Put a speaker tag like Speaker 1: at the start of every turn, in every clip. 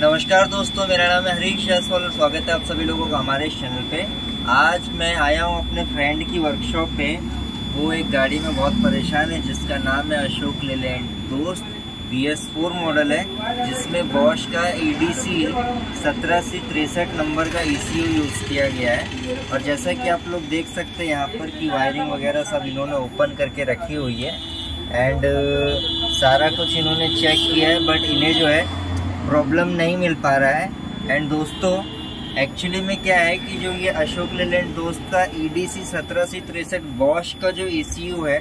Speaker 1: नमस्कार दोस्तों, मेरा नाम है हरीश जायसवाल और स्वागत है आप सभी लोगों का हमारे इस चैनल पे। आज मैं आया हूँ अपने फ्रेंड की वर्कशॉप पे। वो एक गाड़ी में बहुत परेशान है जिसका नाम है अशोक लेलैंड दोस्त। BS4 मॉडल है जिसमें बॉश का EDC 17C63 नंबर का ECU यूज़ किया गया है। और जैसा कि आप लोग देख सकते हैं यहाँ पर कि वायरिंग वगैरह सब इन्होंने ओपन करके रखी हुई है एंड सारा कुछ इन्होंने चेक किया है, बट इन्हें जो है प्रॉब्लम नहीं मिल पा रहा है। एंड दोस्तों एक्चुअली में क्या है कि जो ये अशोक लेलैंड दोस्त का EDC 17C63 बॉश का जो ECU है,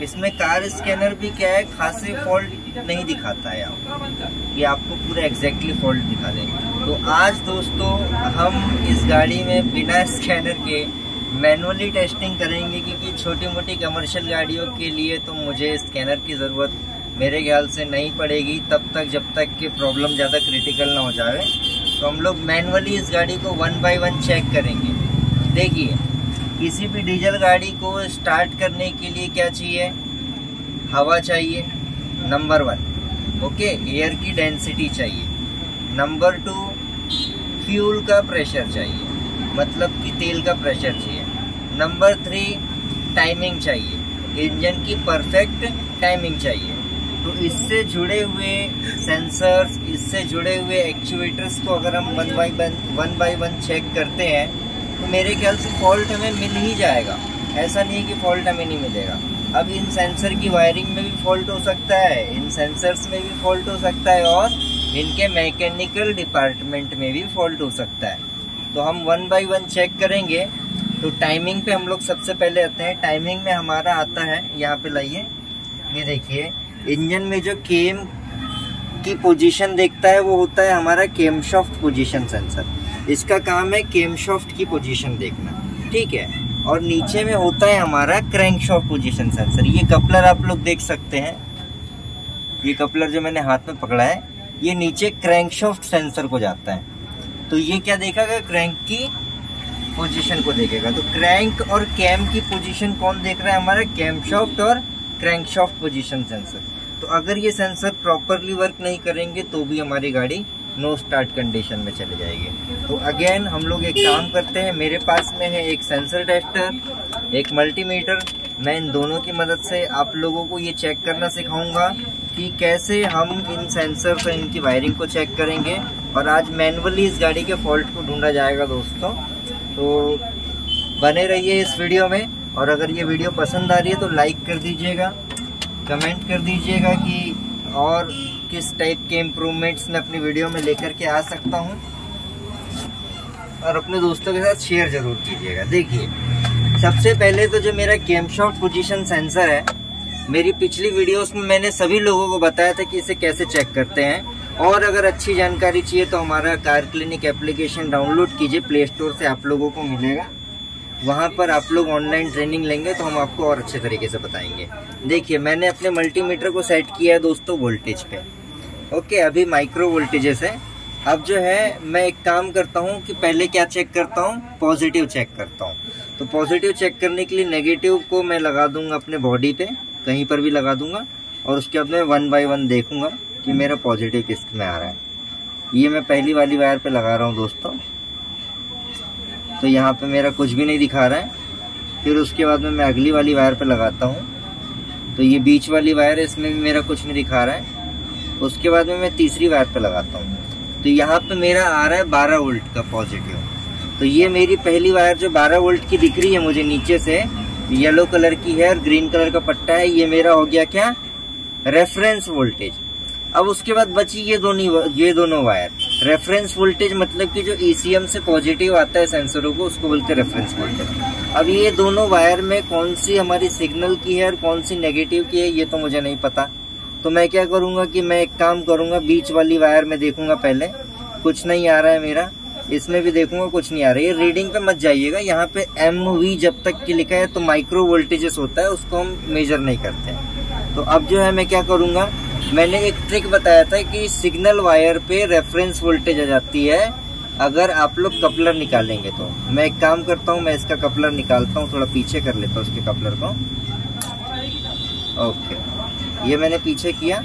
Speaker 1: इसमें कार स्कैनर भी क्या है खासे फॉल्ट नहीं दिखाता है। ये आपको पूरा एग्जैक्टली फॉल्ट दिखा देंगे। तो आज दोस्तों हम इस गाड़ी में बिना स्कैनर के मैनुअली टेस्टिंग करेंगे, क्योंकि छोटी मोटी कमर्शियल गाड़ियों के लिए तो मुझे स्कैनर की ज़रूरत मेरे ख्याल से नहीं पड़ेगी तब तक जब तक कि प्रॉब्लम ज़्यादा क्रिटिकल ना हो जाए। तो हम लोग मैनुअली इस गाड़ी को 1 बाय 1 चेक करेंगे। देखिए, किसी भी डीजल गाड़ी को स्टार्ट करने के लिए क्या चाहिए? हवा चाहिए, नंबर 1। ओके, एयर की डेंसिटी चाहिए। नंबर 2, फ्यूल का प्रेशर चाहिए, मतलब कि तेल का प्रेशर चाहिए। नंबर 3, टाइमिंग चाहिए, इंजन की परफेक्ट टाइमिंग चाहिए। तो इससे जुड़े हुए सेंसर्स, इससे जुड़े हुए एक्चुएटर्स को अगर हम 1 बाय 1 चेक करते हैं तो मेरे ख्याल से फॉल्ट हमें मिल ही जाएगा। ऐसा नहीं है कि फॉल्ट हमें नहीं मिलेगा। अब इन सेंसर की वायरिंग में भी फॉल्ट हो सकता है, इन सेंसर्स में भी फॉल्ट हो सकता है और इनके मैकेनिकल डिपार्टमेंट में भी फॉल्ट हो सकता है। तो हम 1 बाय 1 चेक करेंगे। तो टाइमिंग पे हम लोग सबसे पहले आते हैं। टाइमिंग में हमारा आता है, यहाँ पे लाइए, ये देखिए, इंजन में जो केम की पोजीशन देखता है वो होता है हमारा केमशाफ्ट पोजीशन सेंसर। इसका काम है केमशाफ्ट की पोजीशन देखना, ठीक है। और नीचे में होता है हमारा क्रैंकशाफ्ट पोजीशन सेंसर। ये कपलर आप लोग देख सकते हैं, ये कपलर जो मैंने हाथ में पकड़ा है ये नीचे क्रैंकशाफ्ट सेंसर को जाता है। तो ये क्या देखेगा? क्रैंक की पोजीशन को देखेगा। तो क्रैंक और कैम की पोजीशन कौन देख रहा है? हमारा कैमशाफ्ट और क्रैंकशाफ्ट पोजीशन सेंसर। तो अगर ये सेंसर प्रॉपरली वर्क नहीं करेंगे तो भी हमारी गाड़ी नो स्टार्ट कंडीशन में चले जाएगी। तो अगेन हम लोग एक काम करते हैं, मेरे पास में है एक सेंसर टेस्टर, एक मल्टीमीटर। मैं इन दोनों की मदद से आप लोगों को ये चेक करना सिखाऊंगा कि कैसे हम इन सेंसर से इनकी वायरिंग को चेक करेंगे। और आज मैनुअली इस गाड़ी के फॉल्ट को ढूंढा जाएगा दोस्तों। तो बने रहिए इस वीडियो में, और अगर ये वीडियो पसंद आ रही है तो लाइक कर दीजिएगा, कमेंट कर दीजिएगा कि और किस टाइप के इम्प्रूवमेंट्स मैं अपनी वीडियो में लेकर के आ सकता हूँ, और अपने दोस्तों के साथ शेयर जरूर कीजिएगा। देखिए, सबसे पहले तो जो मेरा कैमशाफ्ट पोजीशन सेंसर है, मेरी पिछली वीडियोस में मैंने सभी लोगों को बताया था कि इसे कैसे चेक करते हैं। और अगर अच्छी जानकारी चाहिए तो हमारा कार क्लिनिक एप्लीकेशन डाउनलोड कीजिए, प्ले स्टोर से आप लोगों को मिलेगा। वहाँ पर आप लोग ऑनलाइन ट्रेनिंग लेंगे तो हम आपको और अच्छे तरीके से बताएंगे। देखिए, मैंने अपने मल्टीमीटर को सेट किया है दोस्तों वोल्टेज पे। ओके, अभी माइक्रो वोल्टेजेस है। अब जो है मैं एक काम करता हूँ कि पहले क्या चेक करता हूँ? पॉजिटिव चेक करता हूँ। तो पॉजिटिव चेक करने के लिए नेगेटिव को मैं लगा दूंगा अपने बॉडी पे, कहीं पर भी लगा दूंगा, और उसके बाद मैं 1 बाय 1 देखूंगा कि मेरा पॉजिटिव किस में आ रहा है। ये मैं पहली वाली वायर पे लगा रहा हूँ दोस्तों, तो यहाँ पे मेरा कुछ भी नहीं दिखा रहा है। फिर उसके बाद में मैं अगली वाली वायर पे लगाता हूँ, तो ये बीच वाली वायर है, इसमें भी मेरा कुछ नहीं दिखा रहा है। उसके बाद में मैं तीसरी वायर पे लगाता हूँ, तो यहाँ पे मेरा आ रहा है 12 वोल्ट का पॉजिटिव। तो ये मेरी पहली वायर जो 12 वोल्ट की दिख रही है मुझे नीचे से, येलो कलर की है और ग्रीन कलर का पट्टा है, ये मेरा हो गया क्या? Reference voltage. अब उसके बाद बची ये दोनों वायर। रेफरेंस वोल्टेज मतलब कि जो ECM से पॉजिटिव आता है सेंसरों को, उसको बोलते हैं रेफरेंस वोल्टेज। अब ये दोनों वायर में कौन सी हमारी सिग्नल की है और कौन सी नेगेटिव की है ये तो मुझे नहीं पता। तो मैं क्या करूंगा कि मैं एक काम करूंगा, बीच वाली वायर में देखूंगा पहले, कुछ नहीं आ रहा है मेरा, इसमें भी देखूंगा कुछ नहीं आ रहा है। ये रीडिंग पे मत जाइएगा, यहाँ पे MV जब तक की लिखा है तो माइक्रो वोल्टेजेस होता है, उसको हम मेजर नहीं करते हैं। तो अब जो है मैं क्या करूंगा, मैंने एक ट्रिक बताया था कि सिग्नल वायर पे रेफरेंस वोल्टेज आ जाती है अगर आप लोग कपलर निकालेंगे। तो मैं एक काम करता हूँ, मैं इसका कपलर निकालता हूँ, थोड़ा पीछे कर लेता हूँ इसके कपलर को। ओके, ये मैंने पीछे किया।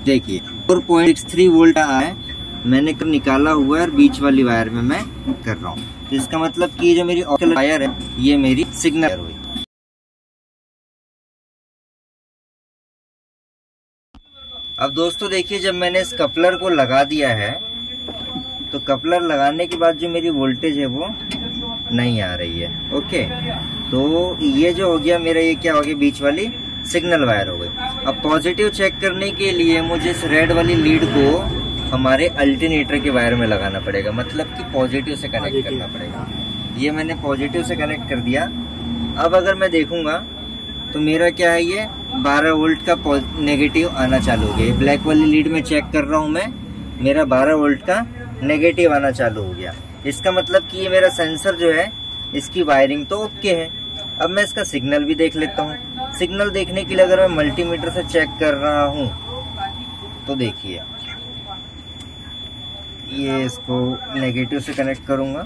Speaker 1: देखिए 4.63 वोल्ट आया मैंने निकाला हुआ है और बीच वाली वायर में मैं कर रहा हूँ। तो इसका मतलब कि ये जो मेरी ऑक्टल वायर है ये मेरी सिग्नल हुई। अब दोस्तों देखिए, जब मैंने इस कपलर को लगा दिया है तो कपलर लगाने के बाद जो मेरी वोल्टेज है वो नहीं आ रही है। ओके, तो ये जो हो गया मेरा, ये क्या हो गया, बीच वाली सिग्नल वायर हो गई। अब पॉजिटिव चेक करने के लिए मुझे इस रेड वाली लीड को हमारे अल्टरनेटर के वायर में लगाना पड़ेगा, मतलब कि पॉजिटिव से कनेक्ट करना पड़ेगा। ये मैंने पॉजिटिव से कनेक्ट कर दिया। अब अगर मैं देखूंगा तो मेरा क्या है, ये 12 वोल्ट का नेगेटिव आना चालू हो गया। ब्लैक वाली लीड में चेक कर रहा हूँ मैं, मेरा 12 वोल्ट का नेगेटिव आना चालू हो गया। इसका मतलब कि ये मेरा सेंसर जो है इसकी वायरिंग तो ओके है। अब मैं इसका सिग्नल भी देख लेता हूँ। सिग्नल देखने के लिए अगर मैं मल्टीमीटर से चेक कर रहा हूँ तो देखिए, ये इसको नेगेटिव से कनेक्ट करूंगा।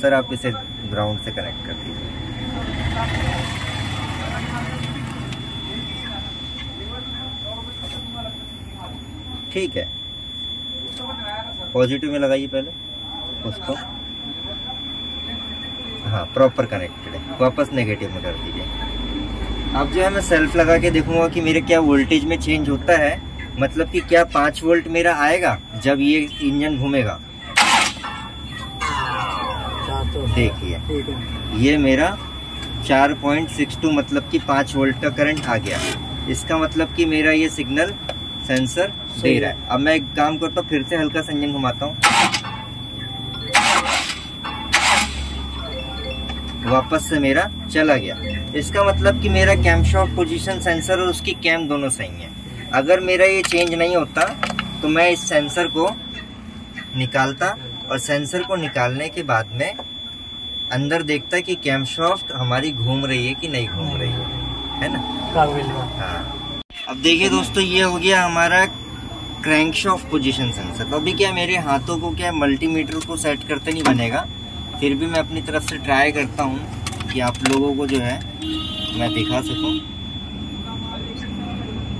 Speaker 1: सर आप इसे ग्राउंड से कनेक्ट कर दीजिए। ठीक है, पॉजिटिव में लगाइए पहले उसको। हाँ, प्रॉपर कनेक्टेड है। वापस नेगेटिव में कर दीजिए। अब जो है मैं सेल्फ लगा के देखूंगा कि मेरे क्या वोल्टेज में चेंज होता है, मतलब कि क्या 5 वोल्ट मेरा आएगा जब ये इंजन घूमेगा। देखिए, ये मेरा 4.62 मतलब कि 5 वोल्ट का करंट आ गया। इसका मतलब कि मेरा ये सिग्नल सेंसर दे रहा है। अब मैं एक काम करता हूँ, फिर से हल्का सा इंजन घुमाता हूँ, वापस से मेरा चला गया। इसका मतलब कि मेरा कैमशाफ्ट पोजीशन सेंसर और उसकी कैम दोनों सही है। अगर मेरा ये चेंज नहीं होता तो मैं इस सेंसर को निकालता और सेंसर को निकालने के बाद में अंदर देखता कि कैमशाफ्ट हमारी घूम रही है कि नहीं घूम रही है ना। हाँ, अब देखिए दोस्तों, ये हो गया हमारा क्रैंकशाफ्ट पोजीशन सेंसर। तो अभी क्या मेरे हाथों को क्या मल्टीमीटर को सेट करते नहीं बनेगा, फिर भी मैं अपनी तरफ से ट्राई करता हूँ कि आप लोगों को जो है मैं दिखा सकूँ।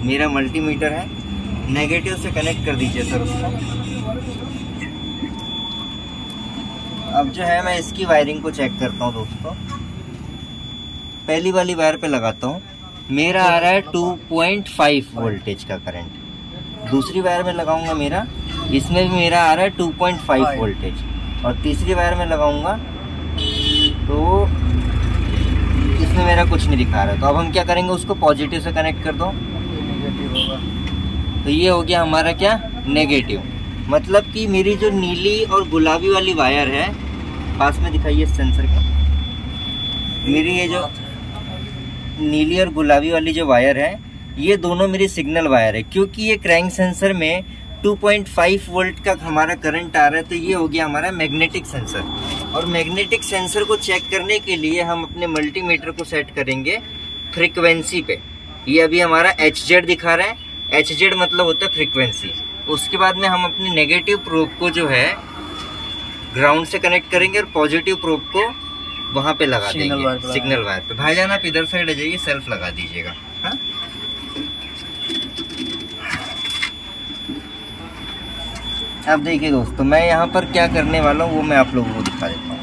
Speaker 1: मेरा मल्टीमीटर है, नेगेटिव से कनेक्ट कर दीजिए सर उसको। अब जो है मैं इसकी वायरिंग को चेक करता हूँ दोस्तों। पहली वाली वायर पे लगाता हूँ, मेरा आ रहा है 2.5 वोल्टेज का करंट। दूसरी वायर में लगाऊंगा मेरा, इसमें भी मेरा आ रहा है 2.5 वोल्टेज। और तीसरी वायर में लगाऊंगा तो इसमें मेरा कुछ नहीं दिखा रहा। तो अब हम क्या करेंगे, उसको पॉजिटिव से कनेक्ट कर दो। तो ये हो गया हमारा क्या, नेगेटिव। मतलब कि मेरी जो नीली और गुलाबी वाली वायर है, पास में दिखाइए सेंसर के, मेरी ये जो नीली और गुलाबी वाली जो वायर है ये दोनों मेरी सिग्नल वायर है। क्योंकि ये क्रैंक सेंसर में 2.5 वोल्ट का हमारा करंट आ रहा है, तो ये हो गया हमारा मैग्नेटिक सेंसर। और मैग्नेटिक सेंसर को चेक करने के लिए हम अपने मल्टीमीटर को सेट करेंगे फ्रीक्वेंसी पे। ये अभी हमारा HZ दिखा रहा है, HZ मतलब होता है फ्रीक्वेंसी। उसके बाद में हम अपने नेगेटिव प्रोब को जो है ग्राउंड से कनेक्ट करेंगे और पॉजिटिव प्रोब को वहाँ पे लगा देंगे सिग्नल वायर पे। भाईजान आप इधर साइड आ जाइए, सेल्फ लगा दीजिएगा। हाँ, अब देखिए दोस्तों, मैं यहाँ पर क्या करने वाला हूँ वो मैं आप लोगों को दिखा देता हूँ।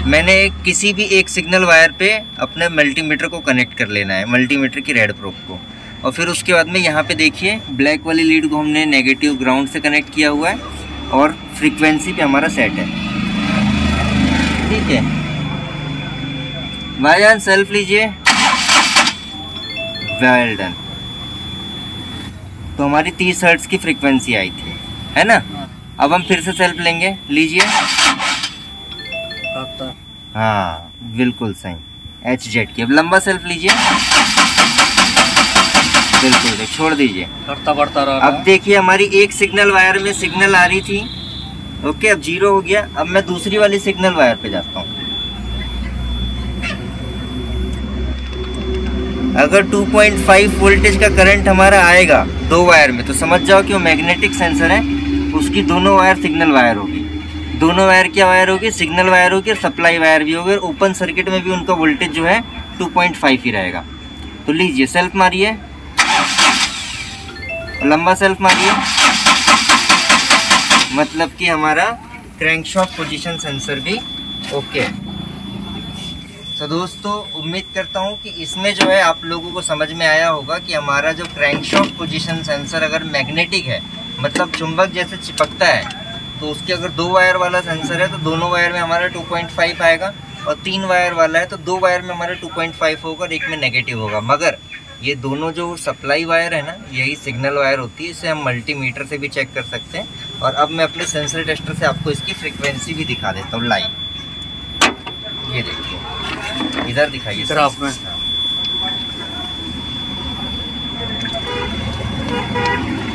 Speaker 1: मैंने किसी भी एक सिग्नल वायर पे अपने मल्टीमीटर को कनेक्ट कर लेना है, मल्टीमीटर की रेड प्रोब को। और फिर उसके बाद में यहाँ पे देखिए, ब्लैक वाली लीड को हमने नेगेटिव ग्राउंड से कनेक्ट किया हुआ है और फ्रीक्वेंसी पे हमारा सेट है। ठीक है भाईजान, सेल्फ लीजिए। Well done. तो हमारी 30 हर्ट्ज की फ्रीक्वेंसी आई थी, है ना। अब हम फिर से सेल्फ लेंगे, लीजिए। हाँ बिल्कुल सही, HZ की। अब लंबा सेल्फ लीजिए, बिल्कुल छोड़ दीजिए, बढ़ता रहा। अब देखिए हमारी एक सिग्नल वायर में सिग्नल आ रही थी, ओके, अब 0 हो गया। अब मैं दूसरी वाली सिग्नल वायर पे जाता हूँ। अगर 2.5 वोल्टेज का करंट हमारा आएगा 2 वायर में, तो समझ जाओ कि वो मैग्नेटिक सेंसर है, उसकी दोनों वायर सिग्नल वायर होगी। दोनों वायर क्या वायर होगी, सिग्नल वायर होगी और सप्लाई वायर भी होगी। और ओपन सर्किट में भी उनका वोल्टेज जो है 2.5 ही रहेगा। तो लीजिए सेल्फ मारिए लंबा सेल्फ मारिए, मतलब कि हमारा क्रैंकशाफ्ट पोजीशन सेंसर भी ओके है। तो दोस्तों उम्मीद करता हूँ कि इसमें जो है आप लोगों को समझ में आया होगा कि हमारा जो क्रैंकशाफ्ट पोजीशन सेंसर अगर मैग्नेटिक है, मतलब चुंबक जैसे चिपकता है, तो उसके अगर 2 वायर वाला सेंसर है तो दोनों वायर में हमारा 2.5 आएगा, और 3 वायर वाला है तो 2 वायर में हमारा 2.5 होगा और एक में नेगेटिव होगा। मगर ये दोनों जो सप्लाई वायर है ना, यही सिग्नल वायर होती है, इसे हम मल्टीमीटर से भी चेक कर सकते हैं। और अब मैं अपने सेंसर टेस्टर से आपको इसकी फ्रीक्वेंसी भी दिखा देता हूँ लाइव। ये देखिए, इधर दिखाइए सर आप में।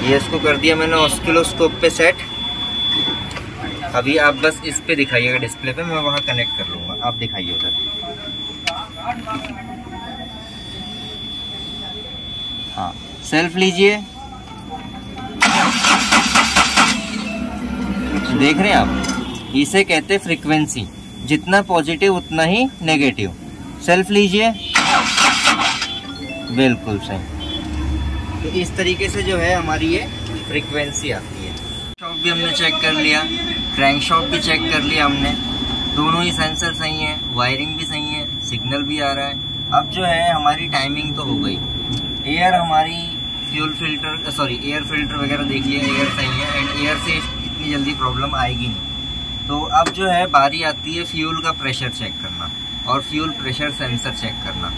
Speaker 1: ये इसको कर दिया मैंने ऑस्किलोस्कोप पे सेट। अभी आप बस इस पे दिखाइएगा डिस्प्ले पे, मैं वहाँ कनेक्ट कर लूँगा, आप दिखाइए उधर। हाँ, सेल्फ लीजिए, देख रहे हैं आप, इसे कहते हैं फ्रीक्वेंसी, जितना पॉजिटिव उतना ही नेगेटिव। सेल्फ लीजिए, बिल्कुल सही। तो इस तरीके से जो है हमारी ये फ्रीक्वेंसी आती है। शॉक भी हमने चेक कर लिया, क्रैंकशाफ्ट भी चेक कर लिया हमने, दोनों ही सेंसर सही हैं, वायरिंग भी सही है, सिग्नल भी आ रहा है। अब जो है हमारी टाइमिंग तो हो गई, एयर हमारी फ्यूल फिल्टर एयर फिल्टर वगैरह देख लिया, एयर सही है, एंड एयर से इतनी जल्दी प्रॉब्लम आएगी नहीं। तो अब जो है बारी आती है फ्यूल का प्रेशर चेक करना और फ्यूल प्रेशर सेंसर चेक करना।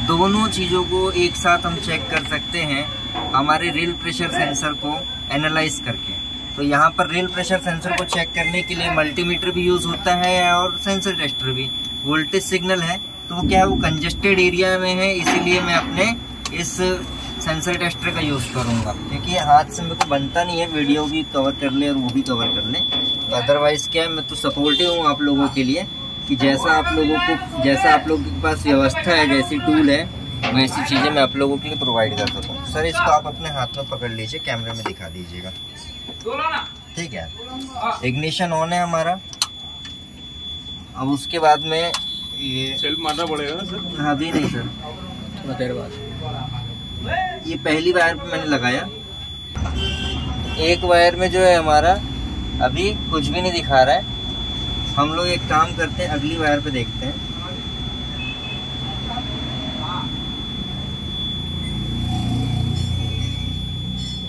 Speaker 1: दोनों चीज़ों को एक साथ हम चेक कर सकते हैं हमारे रियल प्रेशर सेंसर को एनालाइज करके। तो यहाँ पर रियल प्रेशर सेंसर को चेक करने के लिए मल्टीमीटर भी यूज़ होता है और सेंसर टेस्टर भी। वोल्टेज सिग्नल है तो वो क्या है, वो कंजेस्टेड एरिया में है, इसीलिए मैं अपने इस सेंसर टेस्टर का यूज़ करूँगा, क्योंकि हाथ से मेरे को बनता नहीं है, वीडियो भी कवर कर ले और वो भी कवर कर ले। तो अदरवाइज़ क्या है, मैं तो सपोर्टिव हूँ आप लोगों के लिए कि जैसा आप लोगों के पास व्यवस्था है, जैसी टूल है, वैसी चीज़ें मैं आप लोगों के लिए प्रोवाइड कर सकूँ। सर इसको आप अपने हाथ में पकड़ लीजिए, कैमरे में दिखा दीजिएगा, ठीक है। इग्निशन ऑन है हमारा। अब उसके बाद में ये
Speaker 2: सेल्फ मारना पड़ेगा ना सर?
Speaker 1: हाँ, अभी नहीं सर, थोड़ा देर बाद। ये पहली वायर पे मैंने लगाया, एक वायर में जो है हमारा अभी कुछ भी नहीं दिखा रहा है। हम लोग एक काम करते हैं, अगली वायर पे देखते हैं।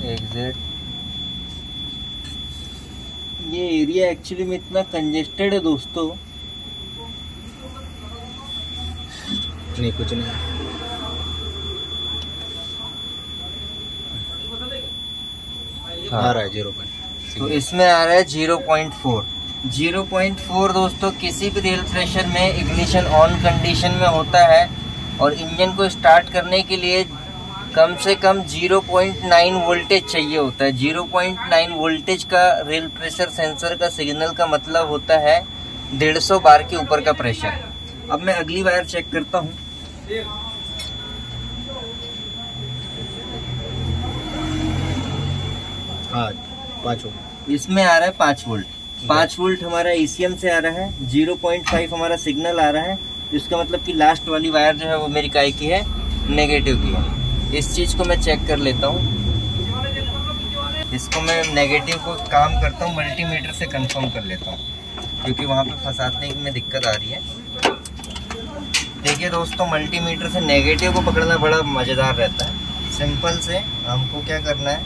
Speaker 1: एग्जैक्ट ये एरिया एक्चुअली में इतना कंजेस्टेड है दोस्तों, नहीं कुछ नहीं। आ रहा है 0.4, तो इसमें आ रहा है 0.4 दोस्तों। किसी भी रियल प्रेशर में इग्निशन ऑन कंडीशन में होता है और इंजन को स्टार्ट करने के लिए कम से कम 0.9 वोल्टेज चाहिए होता है। 0.9 वोल्टेज का रियल प्रेशर सेंसर का सिग्नल का मतलब होता है 150 बार के ऊपर का प्रेशर। अब मैं अगली वायर चेक करता हूँ। हाँ, 5 वोल्ट इसमें आ रहा है, 5 वोल्ट। 5 वोल्ट हमारा ECM से आ रहा है, 0.5 हमारा सिग्नल आ रहा है। इसका मतलब कि लास्ट वाली वायर जो है वो मेरी काय की है, नेगेटिव की है। इस चीज़ को मैं चेक कर लेता हूँ। इसको मैं नेगेटिव को काम करता हूँ, मल्टीमीटर से कंफर्म कर लेता हूँ, क्योंकि वहाँ पे फंसाने में दिक्कत आ रही है। देखिए दोस्तों, मल्टीमीटर से नेगेटिव को पकड़ना बड़ा मज़ेदार रहता है। सिंपल से हमको क्या करना है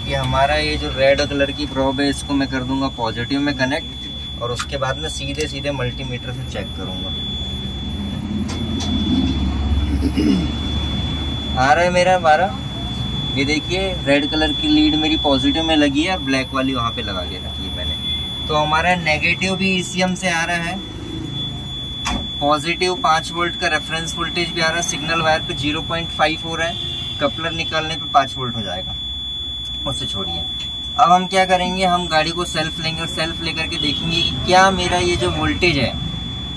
Speaker 1: कि हमारा ये जो रेड कलर की प्रोब है, इसको मैं कर दूंगा पॉजिटिव में कनेक्ट, और उसके बाद में सीधे मल्टीमीटर से चेक करूंगा। आ रहा है मेरा 12। ये देखिए, रेड कलर की लीड मेरी पॉजिटिव में लगी है और ब्लैक वाली वहाँ पे लगा के रखी है मैंने। तो हमारा नेगेटिव भी ECM से आ रहा है, पॉजिटिव 5 वोल्ट का रेफरेंस वोल्टेज भी आ रहा है। सिग्नल वायर पे 0.5 हो रहा है, कपलर निकालने पे 5 वोल्ट हो जाएगा, उससे छोड़िए। अब हम क्या करेंगे, हम गाड़ी को सेल्फ लेंगे और सेल्फ लेकर के देखेंगे कि क्या मेरा ये जो वोल्टेज है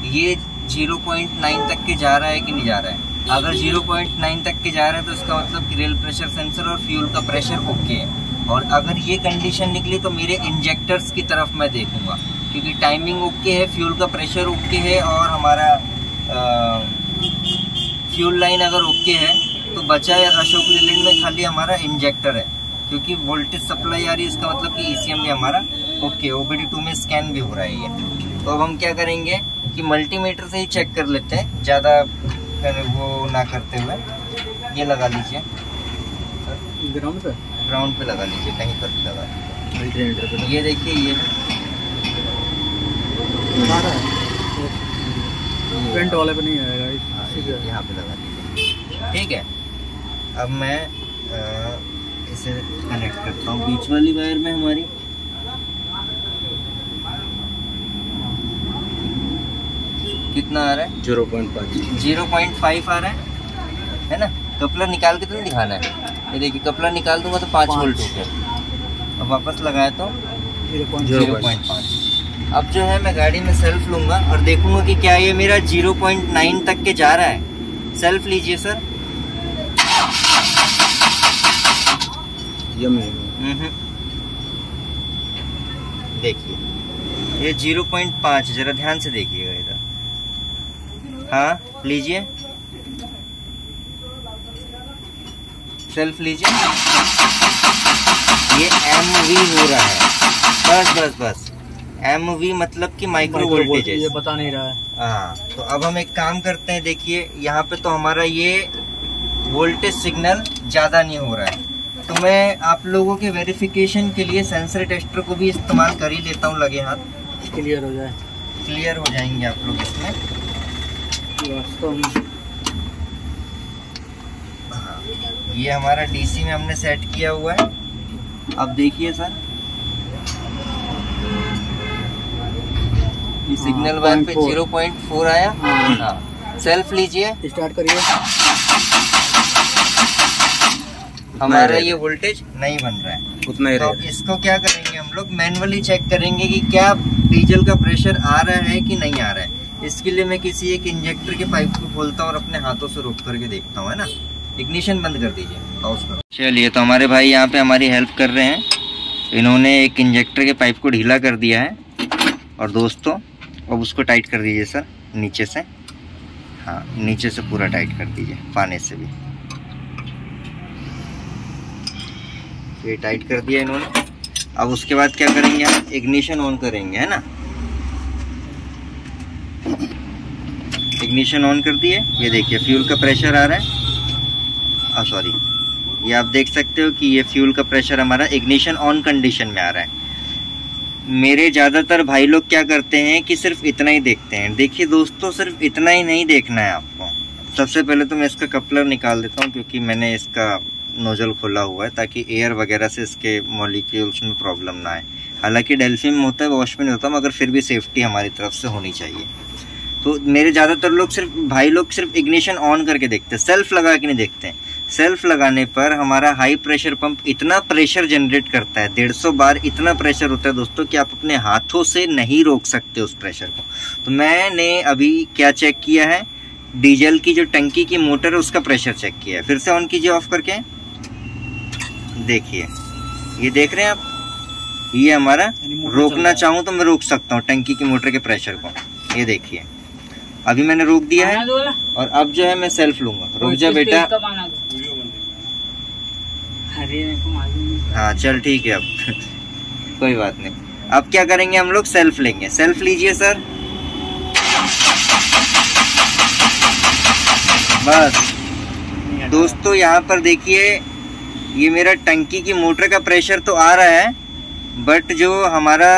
Speaker 1: ये 0.9 तक के जा रहा है कि नहीं जा रहा है। अगर 0.9 तक के जा रहा है तो इसका मतलब कि रियल प्रेशर सेंसर और फ्यूल का प्रेशर ओके है। और अगर ये कंडीशन निकली तो मेरे इंजेक्टर्स की तरफ मैं देखूंगा, क्योंकि टाइमिंग ओके है, फ्यूल का प्रेशर ओके है और हमारा फ्यूल लाइन अगर ओके है तो बचा है अशोक लीलैंड में खाली हमारा इंजेक्टर है। क्योंकि वोल्टेज सप्लाई आ रही है, इसका मतलब कि ECM भी हमारा ओके, OBD2 में स्कैन भी हो रहा है ये। तो अब हम क्या करेंगे कि मल्टीमीटर से ही चेक कर लेते हैं, ज़्यादा वो ना करते हुए। ये लगा लीजिए ग्राउंड पे लगा लीजिए, कहीं पर भी लगा लीजिए। ये देखिए ये
Speaker 2: फ्रंट वाले पे नहीं आएगा,
Speaker 1: यहाँ पे लगा लीजिए, ठीक है। अब मैं इसे कनेक्ट करता हूँ बीच वाली वायर में हमारी। कितना आ रहा है? 0.5 आ रहा है ना। कपलर निकाल के तो नहीं दिखाना है, ये देखिए कपलर निकाल दूंगा तो 5 वोल्ट हो गया। अब वापस लगाया तो 0.5। अब जो है मैं गाड़ी में सेल्फ लूंगा और देखूंगा कि क्या ये मेरा 0.9 तक के जा रहा है। सेल्फ लीजिए सर। देखिए ये 0.5, जरा ध्यान से देखिएगा इधर। हाँ लीजिए, सेल्फ लीजिए। ये MV हो रहा है, बस MV मतलब कि माइक्रो वोल्टेज,
Speaker 2: ये बता नहीं रहा है।
Speaker 1: हाँ, तो अब हम एक काम करते हैं, देखिए यहाँ पे तो हमारा ये वोल्टेज सिग्नल ज़्यादा नहीं हो रहा है, तो मैं आप लोगों के वेरिफिकेशन के लिए सेंसर टेस्टर को भी इस्तेमाल कर ही लेता हूँ, लगे हाथ।
Speaker 2: क्लियर हो जाए,
Speaker 1: क्लियर हो जाएंगे आप लोग इसमें। हाँ, ये हमारा DC में हमने सेट किया हुआ है। अब देखिए सर, ये सिग्नल वायर पे 0.4 आया। हाँ, सेल्फ लीजिए,
Speaker 2: स्टार्ट करिए।
Speaker 1: हमारा ये वोल्टेज नहीं बन रहा है,
Speaker 2: उतना ही
Speaker 1: तो इसको क्या करेंगे हम लोग, मैनुअली चेक करेंगे कि क्या डीजल का प्रेशर आ रहा है कि नहीं आ रहा है। इसके लिए मैं किसी एक इंजेक्टर के पाइप को खोलता हूँ और अपने हाथों से रोक करके देखता हूँ, है ना। इग्निशन बंद कर दीजिए, पॉज करो। चलिए, तो हमारे भाई यहाँ पे हमारी हेल्प कर रहे हैं। इन्होंने एक इंजेक्टर के पाइप को ढीला कर दिया है और दोस्तों अब उसको टाइट कर दीजिए सर, नीचे से। हाँ, नीचे से पूरा टाइट कर दीजिए, पाने से भी। ये टाइट कर दिया इन्होंने। अब उसके बाद क्या करेंगे, हम इग्निशन ऑन करेंगे, है ना। इग्निशन ऑन कर दिए, ये देखिए फ्यूल का प्रेशर आ रहा है। सॉरी, ये आप देख सकते हो कि ये फ्यूल का प्रेशर हमारा इग्निशन ऑन कंडीशन में आ रहा है। मेरे ज़्यादातर भाई लोग क्या करते हैं कि सिर्फ इतना ही देखते हैं। देखिए दोस्तों, सिर्फ इतना ही नहीं देखना है आपको। सबसे पहले तो मैं इसका कपलर निकाल देता हूँ, क्योंकि मैंने इसका नोजल खोला हुआ है ताकि एयर वगैरह से इसके मॉलिक्यूल्स में प्रॉब्लम ना आए। हालांकि डेल्फी में होता है, वॉश में नहीं होता, मगर फिर भी सेफ्टी हमारी तरफ से होनी चाहिए। तो मेरे ज़्यादातर लोग भाई लोग सिर्फ इग्निशन ऑन करके देखते हैं, सेल्फ लगा के नहीं देखते हैं। सेल्फ लगाने पर हमारा हाई प्रेशर पंप इतना प्रेशर जनरेट करता है, 150 बार इतना प्रेशर होता है दोस्तों कि आप अपने हाथों से नहीं रोक सकते उस प्रेशर को। तो मैंने अभी क्या चेक किया है, डीजल की जो टंकी की मोटर है उसका प्रेशर चेक किया है। फिर से ऑन कीजिए ऑफ करके, देखिए ये देख रहे हैं आप, ये हमारा रोकना चाहूँ तो मैं रोक सकता हूँ टंकी की मोटर के प्रेशर को। ये देखिए अभी मैंने रोक दिया है और अब जो है मैं सेल्फ लूंगा। रुक जा बेटा। हाँ चल ठीक है, अब कोई बात नहीं। अब क्या करेंगे हम लोग, सेल्फ लेंगे। सेल्फ लीजिए सर, बस। दोस्तों यहाँ पर देखिए, ये मेरा टंकी की मोटर का प्रेशर तो आ रहा है, बट जो हमारा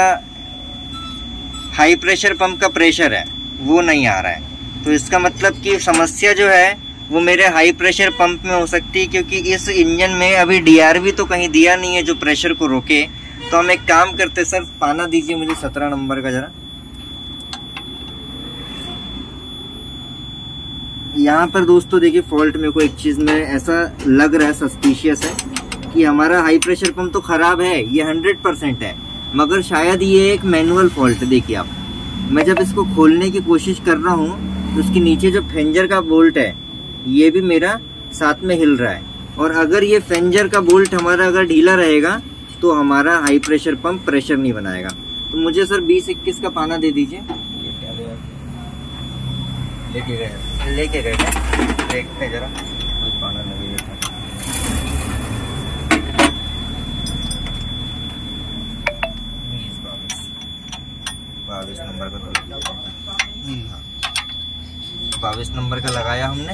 Speaker 1: हाई प्रेशर पंप का प्रेशर है वो नहीं आ रहा है। तो इसका मतलब कि समस्या जो है वो मेरे हाई प्रेशर पंप में हो सकती है, क्योंकि इस इंजन में अभी DRV तो कहीं दिया नहीं है जो प्रेशर को रोके। तो हम एक काम करते सर, पाना दीजिए मुझे 17 नंबर का जरा। यहाँ पर दोस्तों देखिए फॉल्ट मेरे को एक चीज़ में ऐसा लग रहा है, सस्पिशियस है कि हमारा हाई प्रेशर पंप तो खराब है, ये 100% है, मगर शायद ये एक मैनुअल फॉल्ट है। देखिए आप, मैं जब इसको खोलने की कोशिश कर रहा हूँ तो उसके नीचे जो फेंजर का बोल्ट है ये भी मेरा साथ में हिल रहा है। और अगर ये फेंजर का बोल्ट हमारा अगर ढीला रहेगा तो हमारा हाई प्रेशर पंप प्रेशर नहीं बनाएगा। तो मुझे सर 20-21 का पाना दे दीजिए। लेके गए देखते जरा, कोई पाना नहीं देता। 22 नंबर का लगाया हमने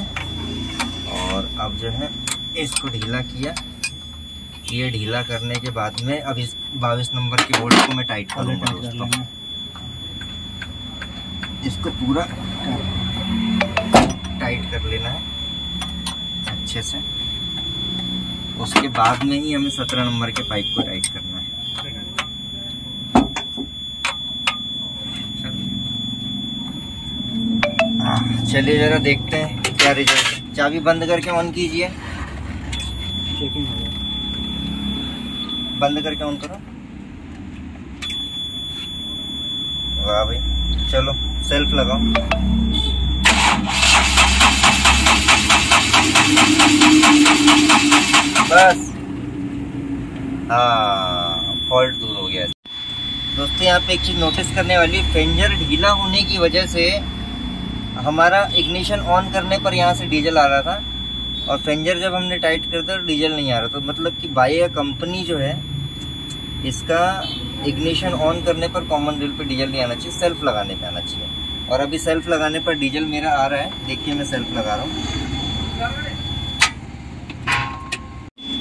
Speaker 1: और अब जो है इसको ढीला किया। ये ढीला करने के बाद में अब इस 22 नंबर के बोल्ट को मैं टाइट करूँगा दोस्तों। इसको पूरा टाइट कर लेना है अच्छे से। उसके बाद में ही हमें 17 नंबर के पाइप को टाइट करना है। चलिए जरा देखते हैं क्या रिजल्ट। चाबी बंद करके ऑन कीजिए।
Speaker 2: चेकिंग हो गया।
Speaker 1: बंद करके ऑन करो। वाह भाई, चलो सेल्फ लगाओ। बस हाँ, फॉल्ट दूर हो गया। दोस्तों यहाँ पे एक चीज नोटिस करने वाली, फेंजर ढीला होने की वजह से हमारा इग्निशन ऑन करने पर यहाँ से डीजल आ रहा था और फेंजर जब हमने टाइट कर दिया तो डीजल नहीं आ रहा। तो मतलब कि बाय कंपनी जो है इसका इग्निशन ऑन करने पर कॉमन ड्रिल पे डीजल नहीं आना चाहिए, सेल्फ लगाने पे आना चाहिए। और अभी सेल्फ लगाने पर डीजल मेरा आ रहा है। देखिए मैं सेल्फ लगा रहा हूँ।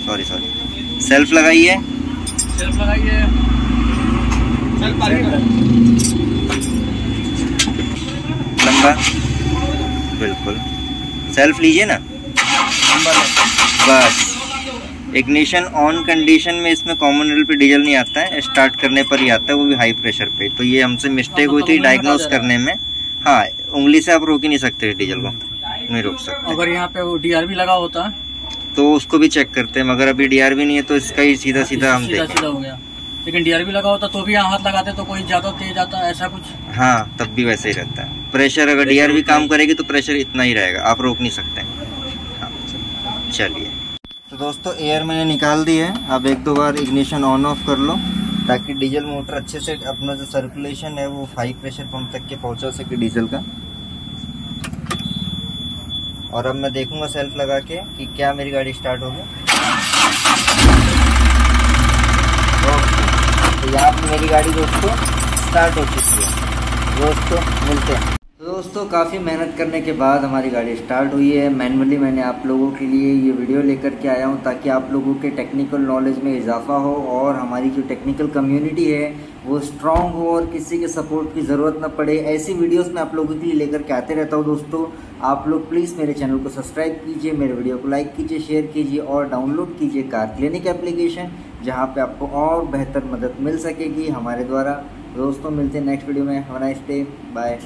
Speaker 1: सॉरी सेल्फ लगाइए।
Speaker 2: सेल्फ लगाइए।
Speaker 1: लंबा बिल्कुल सेल्फ लीजिए ना। बस इग्निशन ऑन कंडीशन में इसमें कॉमन ड्रिल पे डीजल नहीं आता है, स्टार्ट करने पर ही आता है, वो भी हाई प्रेशर पे। तो ये हमसे मिस्टेक हुई थी डायग्नोस करने में। हाँ, उंगली से आप रोक ही नहीं सकते डीजल को, नहीं रोक सकते।
Speaker 2: अगर यहाँ पे वो डीआरवी लगा होता
Speaker 1: तो उसको भी चेक करते हैं, मगर अभी डीआरवी नहीं है तो इसका ही सीधा हम
Speaker 2: सीधा हो गया। लेकिन डीआरवी लगा होता तो भी यहाँ हाथ लगाते तो कोई ज्यादा तेज आता, ऐसा कुछ?
Speaker 1: हाँ, तब भी वैसे ही रहता है प्रेशर। अगर डीआरवी काम करेगी तो प्रेशर इतना ही रहेगा, आप रोक नहीं सकते। हाँ, चलिए तो दोस्तों एयर मैंने निकाल दी है। अब एक दो बार इग्निशन ऑन ऑफ कर लो ताकि डीजल मोटर अच्छे से अपना जो सर्कुलेशन है वो हाई प्रेशर पंप तक के पहुंचा सके डीजल का। और अब मैं देखूंगा सेल्फ लगा के कि क्या मेरी गाड़ी स्टार्ट होगी। तो यहाँ पे मेरी गाड़ी दोस्तों स्टार्ट हो चुकी है। दोस्तों मिलते हैं। तो दोस्तों काफ़ी मेहनत करने के बाद हमारी गाड़ी स्टार्ट हुई है। मैनुअली मैंने आप लोगों के लिए ये वीडियो लेकर के आया हूँ ताकि आप लोगों के टेक्निकल नॉलेज में इजाफा हो और हमारी जो टेक्निकल कम्युनिटी है वो स्ट्रांग हो और किसी के सपोर्ट की ज़रूरत ना पड़े। ऐसी वीडियोस मैं आप लोगों के लिए लेकर के आते रहता हूँ। दोस्तों आप लोग प्लीज़ मेरे चैनल को सब्सक्राइब कीजिए, मेरे वीडियो को लाइक कीजिए, शेयर कीजिए और डाउनलोड कीजिए कार क्लिनिक एप्लीकेशन, जहाँ पे आपको और बेहतर मदद मिल सकेगी हमारे द्वारा। दोस्तों मिलते हैं नेक्स्ट वीडियो में। Have a nice day, bye.